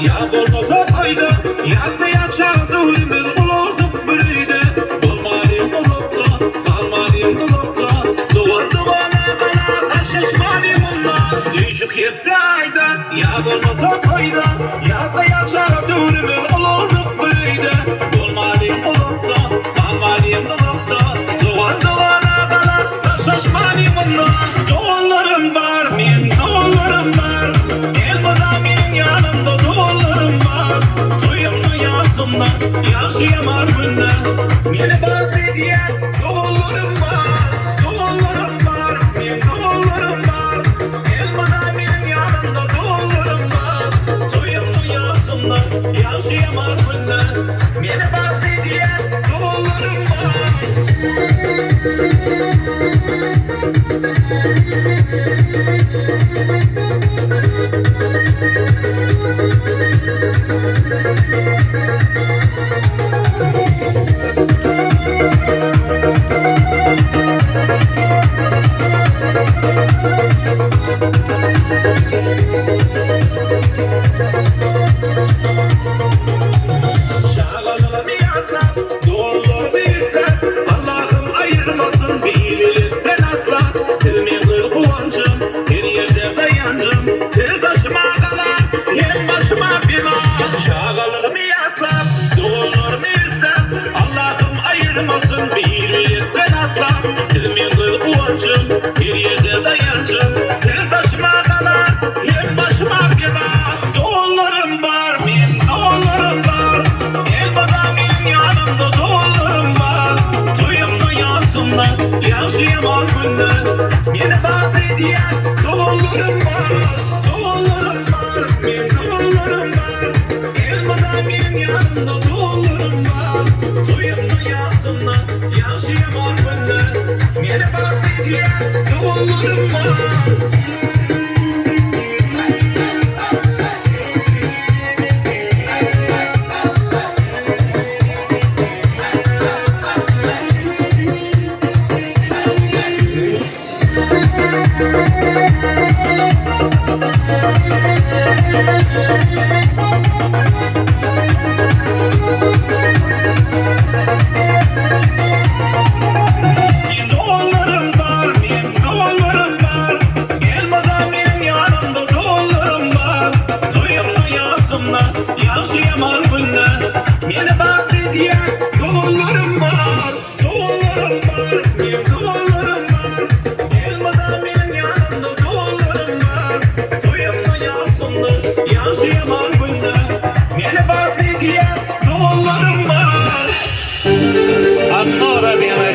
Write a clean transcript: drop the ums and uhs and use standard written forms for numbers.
Ya bolmasa toyda, yatta yaşardı ürümüz olurduk biriydi. Olmalıyım dolukta, kalmalıyım dolukta. Duvar duvana kala taşışmalıyım onlar. Düşük yeptayda, ya bolmasa toyda, yatta yaşardı ürümüz olurduk biriydi. Olmalıyım dolukta, kalmalıyım dolukta. Duvar duvana kala taşışmalıyım onlar. Doğullarım var, min doğullarım var. El bana benim yanımda doğullarım var. Suyumlu yazımda yaşayamar günler. Beni bahsediyen doğullarım var. Doğullarım var, min doğullarım var. El bana benim yanımda doğullarım var. Suyumlu yazımda yaşayamar günler. Beni bahsediyen doğullarım var. Allah'ım ayırmasın bir birlikten atla. Kılmıyor kıvancım, her yerde dayancım. Kıl taşıma kalan, hem başıma bina. Şağalırım yatlap, doğulur bizden. Allah'ım ayırmasın bir birlikten atla. Kılmıyor kıvancım, her yerde dayancım. Kıl taşıma kalan, hem başıma bina. Doğullarım var, min doğullarım var. El bana benim yanımda doğullarım var. Suyumlu yazımdan yaşayamam günler. Beni bahsediyen doğullarım var. Doğullarım var, min doğullarım var. El bana benim yanımda doğullarım var. Suyumlu yazımdan yaşayamam günler. Beni bahsediyen doğullarım var. Yaşayamam günler. Beni bahsediyen doğullarım var. Doğullarım var, benim doğullarım var. Elmadan benim yanımda doğullarım var. Suyumlu yazımda yaşayamam günler. Beni bahsediyen doğullarım var. Annora beni